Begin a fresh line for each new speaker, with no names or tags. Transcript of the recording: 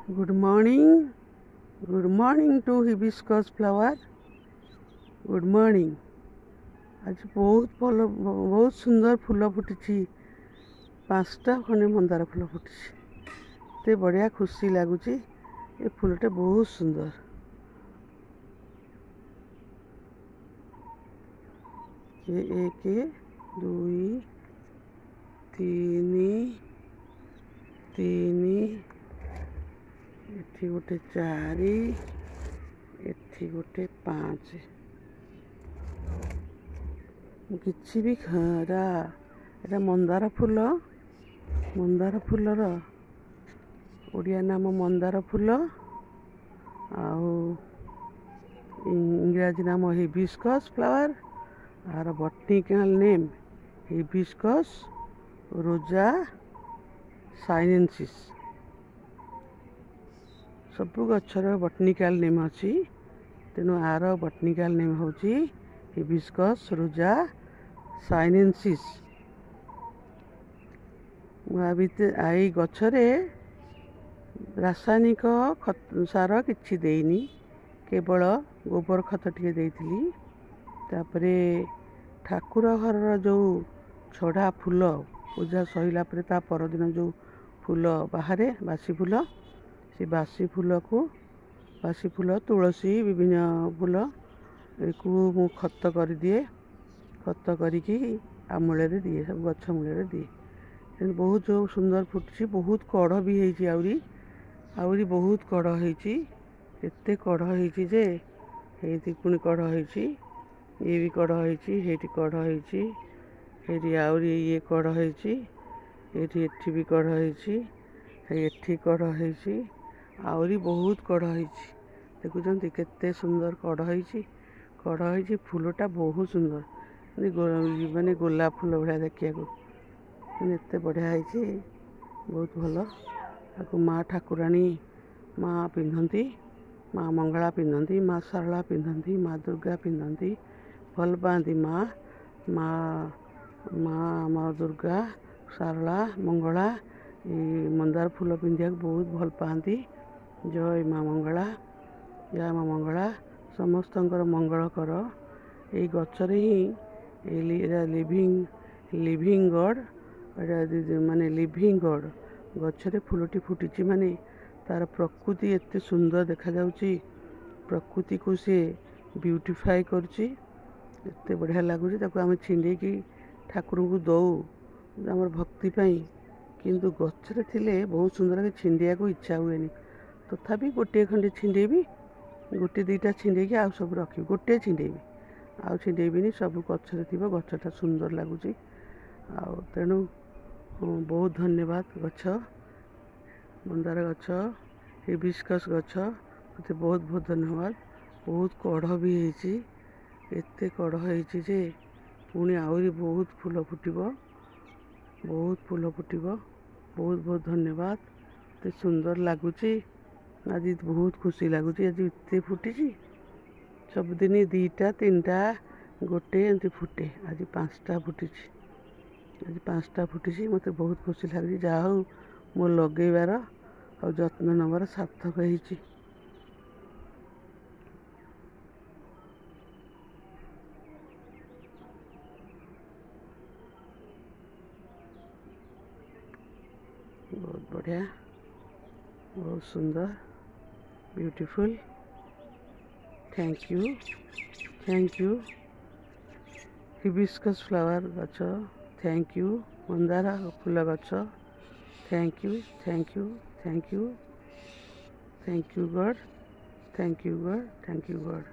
Good morning to hibiscus flower. Good morning. आज बहुत सुंदर फूल फुटी 5टा खंडे मंदार फूल फुटी ते बढ़िया खुशी लगुच। ये फूलटे बहुत सुंदर। ये 1 2 3 एठी गोटे 4 एठी गोटे 5 किछि भी खरा एटा मंदार फूलर ओडिया नाम मंदार फूल आउ इंग्राजी नाम हिबिस्कस फ्लावर आर botanical name hibiscus rosa sinensis. सबु गछर बटनिकल नेम अच्छी तेणु आर बटनिकल नेम हूँ हिबिस्कस रोजा साइनेंसिस। आई गछरे रासायनिक सार किछि देनी केवल गोबर खत टे देइथिली। तापरे ठाकुर घर जो छड़ा फूल पूजा सहिला परे ता परदिन जो फूल बाहर बासी फूल से बासी फूल तुलसी विभिन्न फूल को मु खत कर दिए। खत करिकी आ मूल दिए सब गछ मूल दिए। बहुत जो सुंदर फुटी बहुत कढ़ भी होती आउरी बहुत कढ़ होती एते कढ़ होती जे हेती पुणी कढ़ होती ये भी कढ़ होती हेटी कढ़ होती हेटी आउरी ये कढ़ होती एठी भी कढ़ होती एठी कढ़ होती आउरी बहुत कढ़ होती। देखुं केते सुंदर कढ़ होती फूलटा बहुत सुंदर माने गोलाप फूल भाया देखिया एते बढ़िया होती बहुत भल। ताकू माँ ठाकुराणी माँ पिंधती माँ मंगला पिंधती माँ सारला पिंधती माँ दुर्गा पिंधती भल पाती माँ माँ माँ माँ दुर्गा सारला मंगला मंदार फूल पिंधिया बहुत भल पाती। जय माँ मंगला समस्तंकर मंगल कर। ये गचर ही लिविंग गॉड माने लिविंग गॉड गचरे फूलटी फुटी माने तार प्रकृति एते सुंदर देखा जाउची। प्रकृति को सी ब्यूटिफाई करची एते बढ़िया लगुच। ताको आम छिंडे की ठाकुर को दौ आम भक्ति पाई किंतु गचरे थिले बहुत सुंदर के छिंडिया को इच्छा हुए तथापि गोटे खंडे छिंडेबी गोटे 2टा छिंडेकी आउ सब रखी गोटे छिंडेबी आउ छिंडेबिनी सब गचरे थी गचटा सुंदर लगुच। तेणु बहुत धन्यवाद गछ मंदार गछ हिबिस्कस गछ मते बहुत बहुत धन्यवाद। बहुत कढ़ भी होती एते कढ़ होती जे पुणी आउरी बहुत फूल फुटिबो बहुत बहुत धन्यवाद। एते सुंदर लगुच आज बहुत खुशी लगुच। आज इतने फुटी सबुदिन 2टा 3टा गोटे एमती फुटे आज 5टा फुटी मत बहुत खुशी लगे जहा हूँ मो लगेबार और जत्न नबार सार्थक होती। बहुत बढ़िया बहुत सुंदर beautiful. Thank you hibiscus flower गछ। थैंक यू मंदार फूल गछ। Thank you God.